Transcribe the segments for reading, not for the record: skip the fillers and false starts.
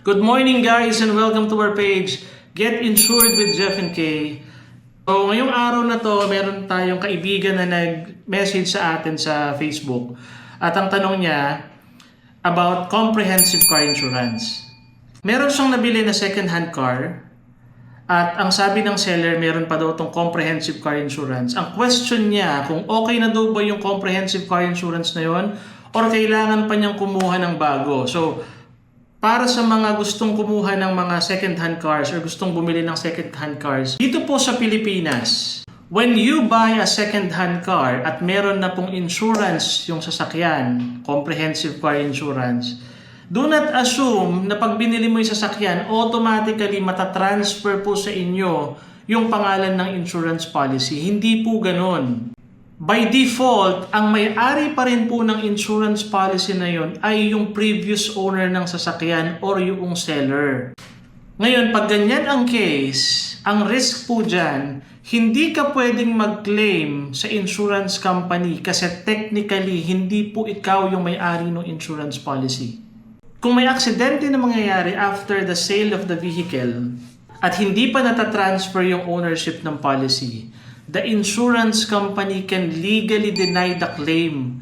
Good morning guys and welcome to our page, Get Insured with Jeff and Kay. So ngayong araw na to, meron tayong kaibigan na nag-message sa atin sa Facebook. At ang tanong niya about comprehensive car insurance. Meron siyang nabili na second-hand car at ang sabi ng seller meron pa daw tong comprehensive car insurance. Ang question niya kung okay na daw ba yung comprehensive car insurance na yon or kailangan pa niyang kumuha ng bago. So para sa mga gustong kumuha ng mga second-hand cars or gustong bumili ng second-hand cars, dito po sa Pilipinas, when you buy a second-hand car at meron na pong insurance yung sasakyan, comprehensive car insurance, do not assume na pag binili mo yung sasakyan, automatically matatransfer po sa inyo yung pangalan ng insurance policy. Hindi po ganon. By default, ang may-ari pa rin po ng insurance policy na yon ay yung previous owner ng sasakyan or yung seller. Ngayon, pag ganyan ang case, ang risk po dyan, hindi ka pwedeng mag-claim sa insurance company kasi technically, hindi po ikaw yung may-ari ng insurance policy. Kung may aksidente na mangyayari after the sale of the vehicle at hindi pa natatransfer yung ownership ng policy, the insurance company can legally deny the claim.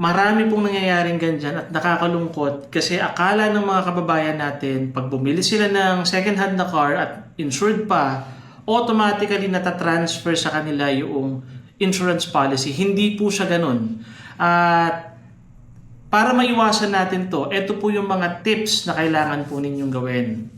Marami pong nangyayaring ganyan at nakakalungkot kasi akala ng mga kababayan natin pag bumili sila ng second-hand na car at insured pa, automatically natatransfer sa kanila yung insurance policy. Hindi po siya ganun. At para maiwasan natin to, ito po yung mga tips na kailangan po ninyong gawin.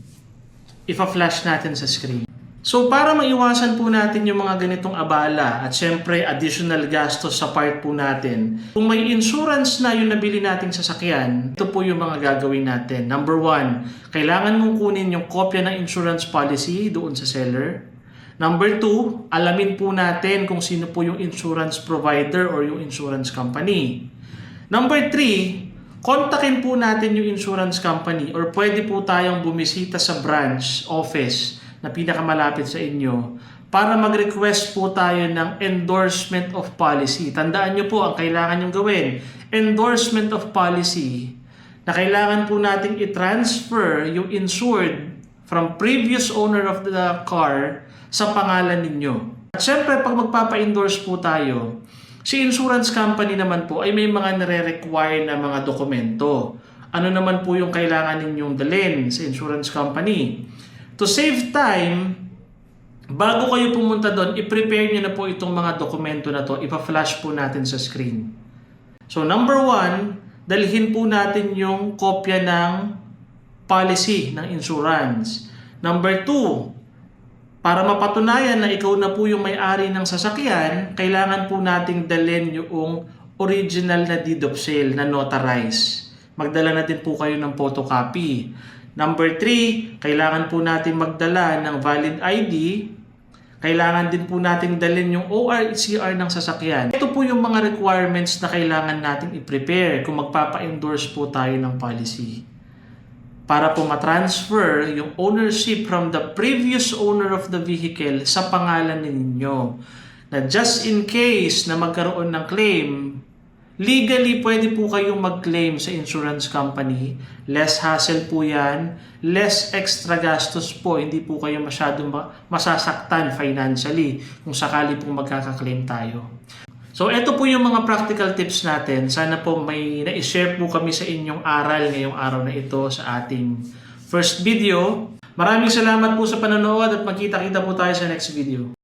Ipa-flash natin sa screen. So para maiwasan po natin yung mga ganitong abala at syempre additional gastos sa part po natin, kung may insurance na yung nabili nating sasakyan, ito po yung mga gagawin natin. Number 1, kailangan mong kunin yung kopya ng insurance policy doon sa seller. Number 2, alamin po natin kung sino po yung insurance provider or yung insurance company. Number 3, kontakin po natin yung insurance company or pwede po tayong bumisita sa branch office na pinakamalapit sa inyo para mag-request po tayo ng endorsement of policy. Tandaan nyo po ang kailangan nyo gawin. Endorsement of policy na kailangan po nating i-transfer yung insured from previous owner of the car sa pangalan ninyo. At syempre, pag magpapa-endorse po tayo, si insurance company naman po ay may mga nare-require na mga dokumento. Ano naman po yung kailangan ninyong dalhin sa insurance company? To save time, bago kayo pumunta doon, i-prepare nyo na po itong mga dokumento na to. Ipa-flash po natin sa screen. So number 1, dalhin po natin yung kopya ng policy ng insurance. Number 2, para mapatunayan na ikaw na po yung may-ari ng sasakyan, kailangan po nating dalhin yung original na deed of sale na notarized. Magdala na din po kayo ng photocopy. Number 3, kailangan po natin magdala ng valid ID. Kailangan din po natin dalhin yung ORCR ng sasakyan. Ito po yung mga requirements na kailangan natin i-prepare kung magpapa-endorse po tayo ng policy. Para po matransfer yung ownership from the previous owner of the vehicle sa pangalan ninyo. Na just in case na magkaroon ng claim, legally, pwede po kayong mag-claim sa insurance company. Less hassle po yan. Less extra gastos po. Hindi po kayo masyadong masasaktan financially kung sakali pong magkaka-claim tayo. So, ito po yung mga practical tips natin. Sana po may na-share po kami sa inyong aral ngayong araw na ito sa ating first video. Maraming salamat po sa panonood at magkita-kita po tayo sa next video.